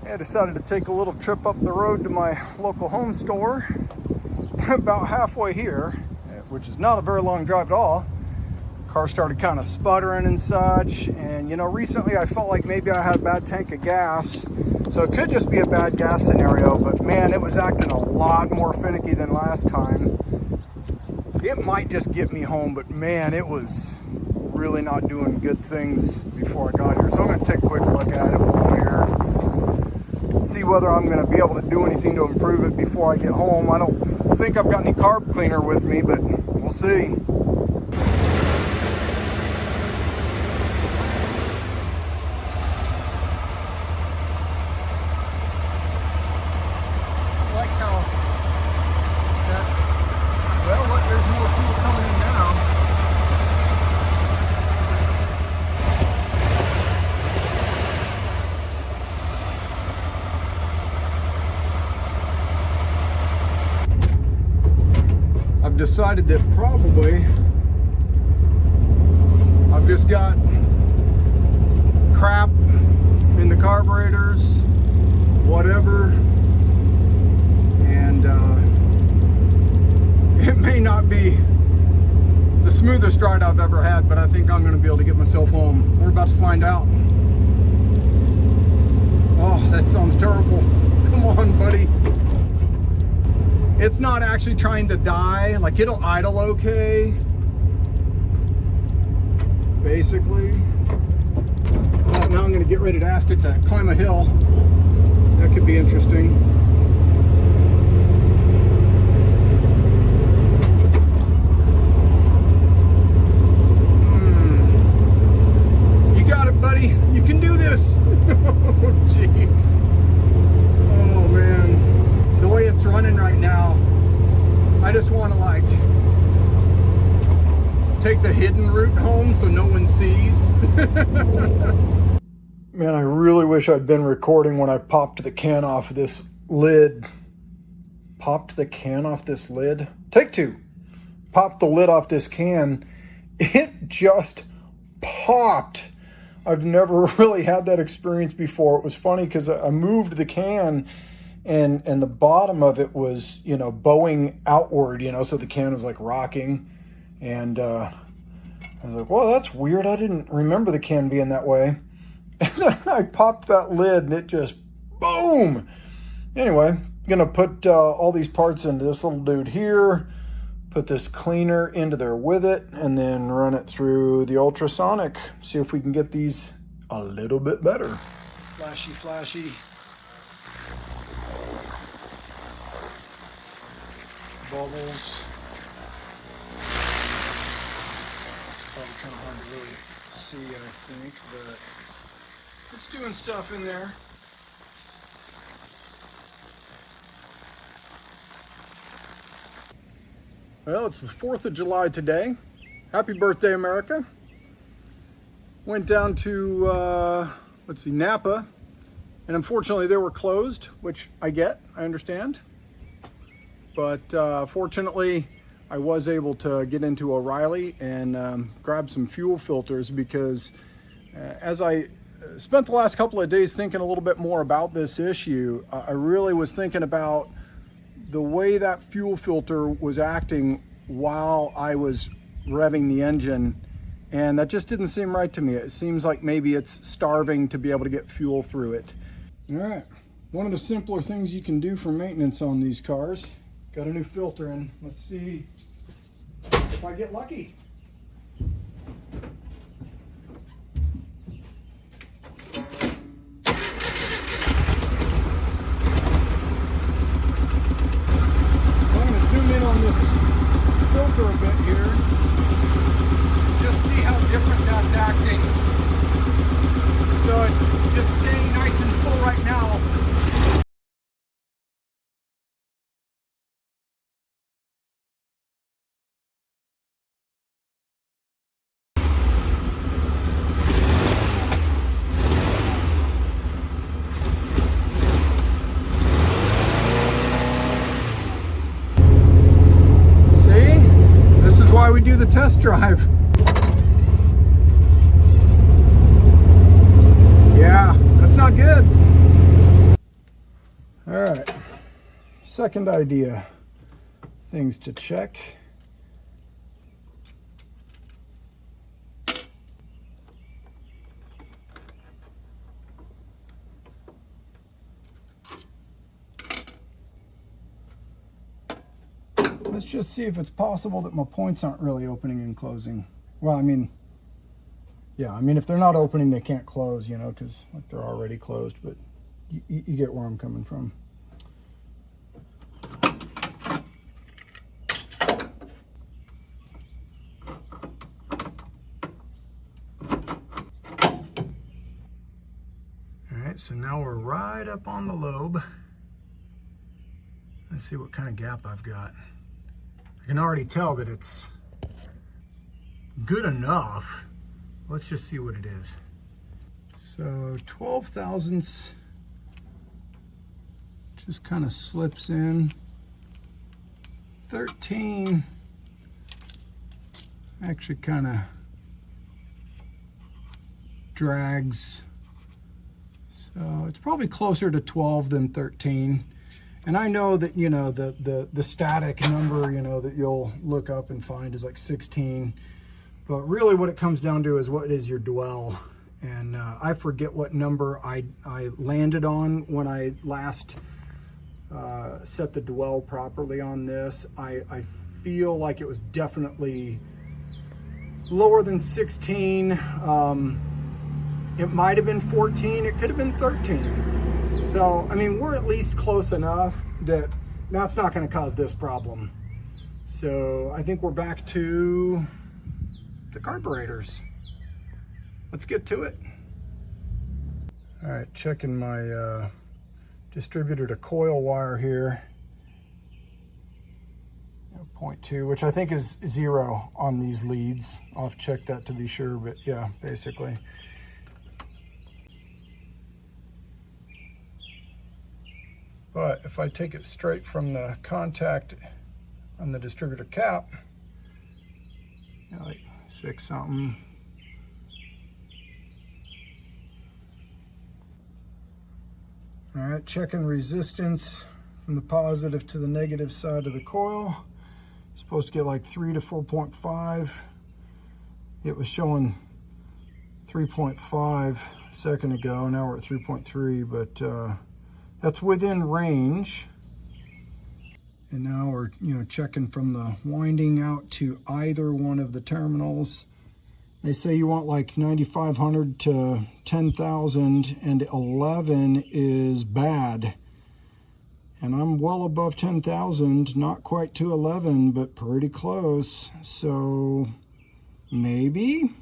I decided to take a little trip up the road to my local home store. About halfway here, which is not a very long drive at all, the car started kind of sputtering and such. And you know, recently I felt like maybe I had a bad tank of gas. So it could just be a bad gas scenario, but man, it was acting a lot more finicky than last time. It might just get me home, but man, it was really not doing good things before I got here. So I'm gonna take a quick look at it while I'm here. See whether I'm going to be able to do anything to improve it before I get home. I don't think I've got any carb cleaner with me, but we'll see. I like how that, well, look, there's more fuel coming in now. Decided that probably I've just got crap in the carburetors, whatever, and it may not be the smoothest ride I've ever had, but I think I'm going to be able to get myself home. We're about to find out. Oh, that sounds terrible. Come on, buddy. It's not actually trying to die. Like, it'll idle okay, basically. But now I'm gonna get ready to ask it to climb a hill. That could be interesting. You got it, buddy. You can do this. Oh, jeez. Oh, man. The way it's running right now, I just want to like take the hidden route home so no one sees. Man, I really wish I'd been recording when I popped the can off this lid. Popped the can off this lid? Take two. Popped the lid off this can. It just popped. I've never really had that experience before. It was funny because I moved the can and the bottom of it was, you know, bowing outward, you know, so the can was like rocking. And I was like, well, that's weird. I didn't remember the can being that way. And then I popped that lid and it just boom. Anyway, I'm gonna put all these parts into this little dude here, put this cleaner into there with it, and then run it through the ultrasonic. See if we can get these a little bit better. Flashy, flashy. Bubbles. Probably kind of hard to really see, I think, but it's doing stuff in there. Well, it's the 4th of July today. Happy birthday, America. Went down to, let's see, Napa, and unfortunately they were closed, which I understand. But fortunately, I was able to get into O'Reilly and grab some fuel filters because as I spent the last couple of days thinking a little bit more about this issue, I really was thinking about the way that fuel filter was acting while I was revving the engine, and that just didn't seem right to me. It seems like maybe it's starving to be able to get fuel through it. All right, one of the simpler things you can do for maintenance on these cars. Got a new filter in. Let's see if I get lucky. So I'm going to zoom in on this filter a bit here. Just see how different that's acting. So it's just staying nice and full right now. the test drive. Yeah, that's not good. All right, second idea, things to check. Let's just see if it's possible that my points aren't really opening and closing. Well, I mean, yeah, I mean, if they're not opening, they can't close, you know, because like they're already closed, but you get where I'm coming from. All right, so now we're right up on the lobe. Let's see what kind of gap I've got. I can already tell that it's good enough. Let's just see what it is. So 12 thousandths just kind of slips in. 13 actually kind of drags. So it's probably closer to 12 than 13. And I know that, you know, the static number, you know, that you'll look up and find is like 16. But really what it comes down to is what is your dwell. And I forget what number I landed on when I last set the dwell properly on this. I feel like it was definitely lower than 16. It might have been 14. It could have been 13. So, I mean, we're at least close enough that that's not going to cause this problem. So I think we're back to the carburetors. Let's get to it. All right, checking my distributor to coil wire here. 0.2, which I think is 0 on these leads. I'll have to check that to be sure, but yeah, basically. But if I take it straight from the contact on the distributor cap, you know, like 6 something. All right, checking resistance from the positive to the negative side of the coil. Supposed to get like 3 to 4.5. It was showing 3.5 a second ago. Now we're at 3.3, but that's within range. And now we're, you know, checking from the winding out to either one of the terminals. They say you want like 9,500 to 10,000, and 11 is bad. And I'm well above 10,000, not quite to 11, but pretty close. So maybe.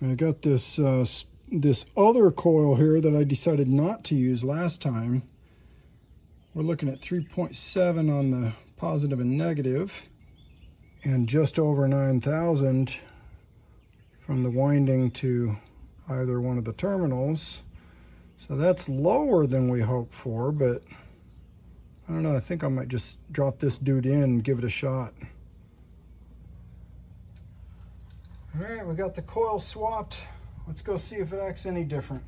I got this this other coil here that I decided not to use last time. We're looking at 3.7 on the positive and negative, and just over 9,000 from the winding to either one of the terminals. So that's lower than we hoped for, but I don't know, I think I might just drop this dude in and give it a shot. All right, we got the coil swapped. Let's go see if it acts any different.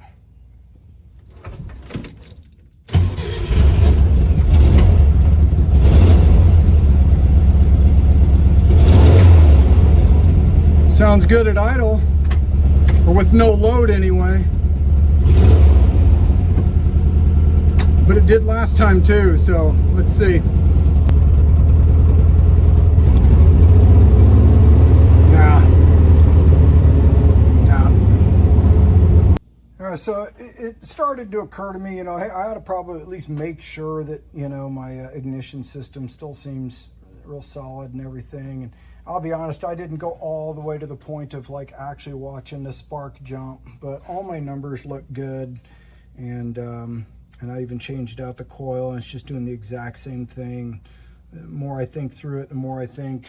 Sounds good at idle, or with no load anyway. But it did last time too, so let's see. So it started to occur to me, you know, hey, I ought to probably at least make sure that, you know, my ignition system still seems real solid and everything. And I'll be honest, I didn't go all the way to the point of like actually watching the spark jump, but all my numbers look good. And I even changed out the coil, and it's just doing the exact same thing. The more I think through it, the more I think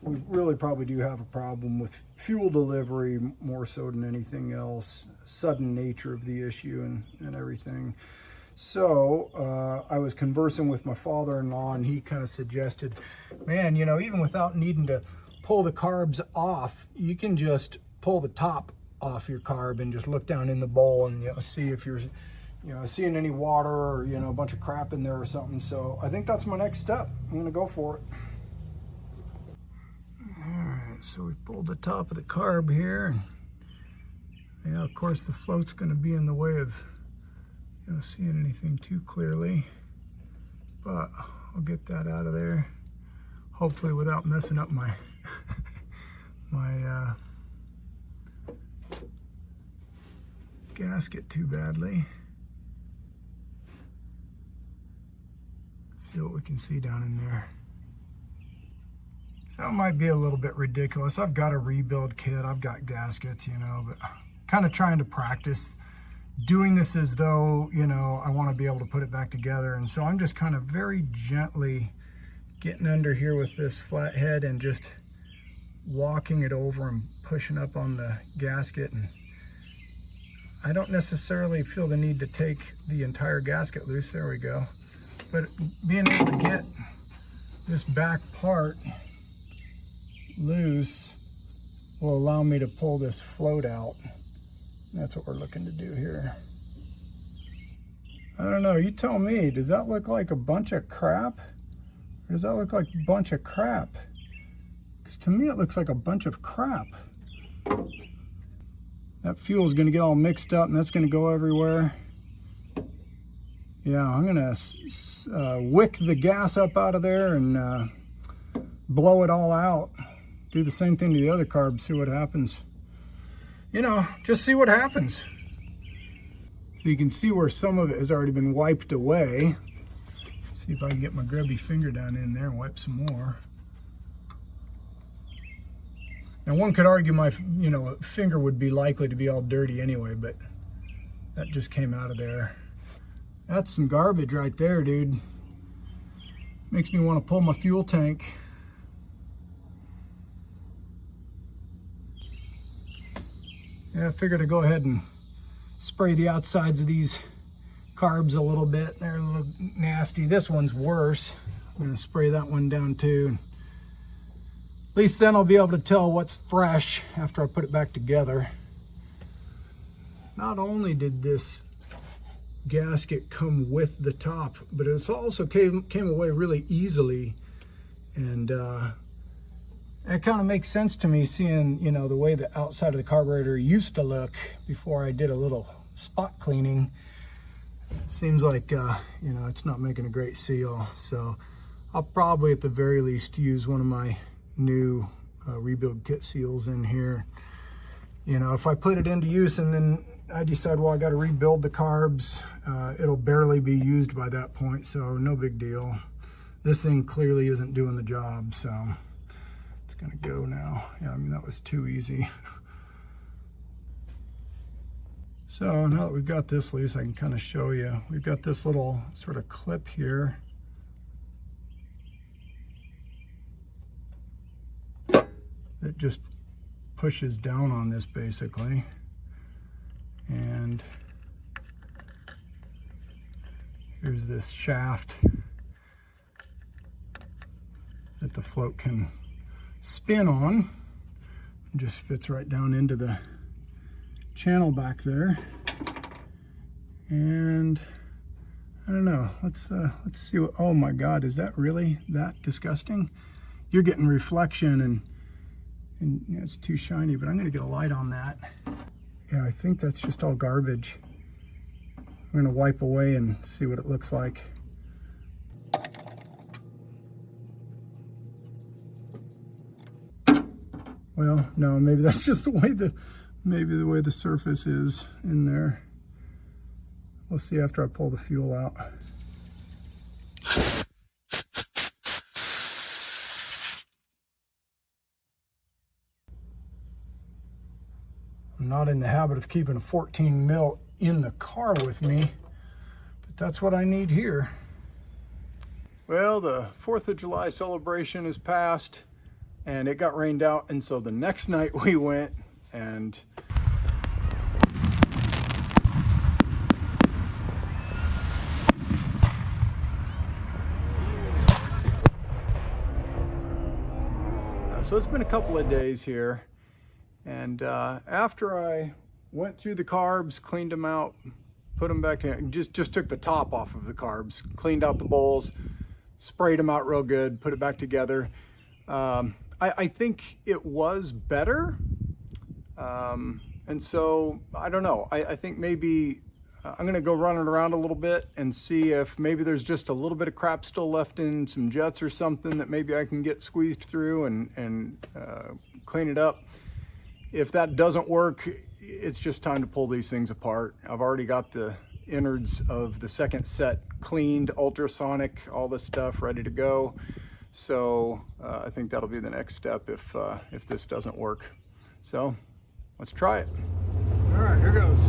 we really probably do have a problem with fuel delivery more so than anything else, sudden nature of the issue and everything. So I was conversing with my father-in-law, and he kind of suggested, man, you know, even without needing to pull the carbs off, you can just pull the top off your carb and just look down in the bowl and, you know, see if you're, you know, seeing any water or, you know, a bunch of crap in there or something. So I think that's my next step. I'm gonna go for it. All right, so we pulled the top of the carb here, and yeah, of course the float's gonna be in the way of, you know, seeing anything too clearly, but I'll get that out of there, hopefully without messing up my my gasket too badly. See what we can see down in there. So it might be a little bit ridiculous. I've got a rebuild kit, I've got gaskets, you know, but kind of trying to practice doing this as though, you know, I want to be able to put it back together. And so I'm just kind of very gently getting under here with this flathead and just walking it over and pushing up on the gasket. And I don't necessarily feel the need to take the entire gasket loose. There we go. But being able to get this back part loose will allow me to pull this float out. That's what we're looking to do here. I don't know, you tell me, does that look like a bunch of crap? Or does that look like a bunch of crap? Because to me it looks like a bunch of crap. That fuel is going to get all mixed up and that's going to go everywhere. Yeah, I'm going to wick the gas up out of there and blow it all out. Do the same thing to the other carbs, see what happens. You know, just see what happens. So you can see where some of it has already been wiped away. See if I can get my grubby finger down in there and wipe some more. Now one could argue my, you know, finger would be likely to be all dirty anyway, but that just came out of there. That's some garbage right there, dude. Makes me want to pull my fuel tank. Yeah, I figured I'd go ahead and spray the outsides of these carbs a little bit. They're a little nasty. This one's worse. I'm gonna spray that one down too. At least then I'll be able to tell what's fresh after I put it back together. Not only did this gasket come with the top, but it also came away really easily. And that kind of makes sense to me, seeing, you know, the way the outside of the carburetor used to look before I did a little spot cleaning. Seems like, you know, it's not making a great seal. So I'll probably at the very least use one of my new rebuild kit seals in here. You know, if I put it into use and then I decide, well, I got to rebuild the carbs, it'll barely be used by that point, so no big deal. This thing clearly isn't doing the job, so it's gonna go now. Yeah, I mean, that was too easy. So now that we've got this loose, I can kind of show you. We've got this little sort of clip here. That just pushes down on this basically. And here's this shaft that the float can spin on. It just fits right down into the channel back there. And I don't know, let's see what, oh my God, is that really that disgusting? You're getting reflection and you know, it's too shiny, but I'm gonna get a light on that. Yeah, I think that's just all garbage. I'm gonna wipe away and see what it looks like. Well, no, maybe that's just the way the way the surface is in there. We'll see after I pull the fuel out. I'm not in the habit of keeping a 14 mil in the car with me, but that's what I need here. Well, the 4th of July celebration is past and it got rained out, and so the next night we went and So it's been a couple of days here, and after I went through the carbs, cleaned them out, put them back to, just took the top off of the carbs, cleaned out the bowls, sprayed them out real good, put it back together. I think it was better. And so, I don't know, I think maybe I'm gonna go running around a little bit and see if maybe there's just a little bit of crap still left in some jets or something that maybe I can get squeezed through and clean it up. If that doesn't work, it's just time to pull these things apart. I've already got the innards of the second set cleaned, ultrasonic, all this stuff ready to go. So I think that'll be the next step if this doesn't work. So let's try it. All right, here goes.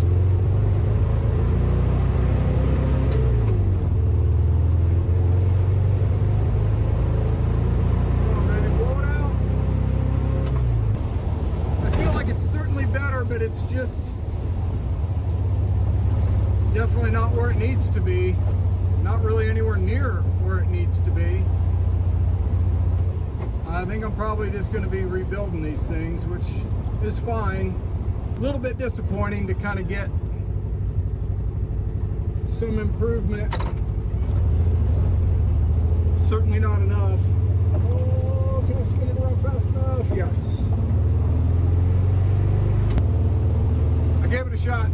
But it's just definitely not where it needs to be. Not really anywhere near where it needs to be. I think I'm probably just going to be rebuilding these things, which is fine. A little bit disappointing to kind of get some improvement. Certainly not enough. Oh, can I spin it around fast enough? Yes. Gave it a shot.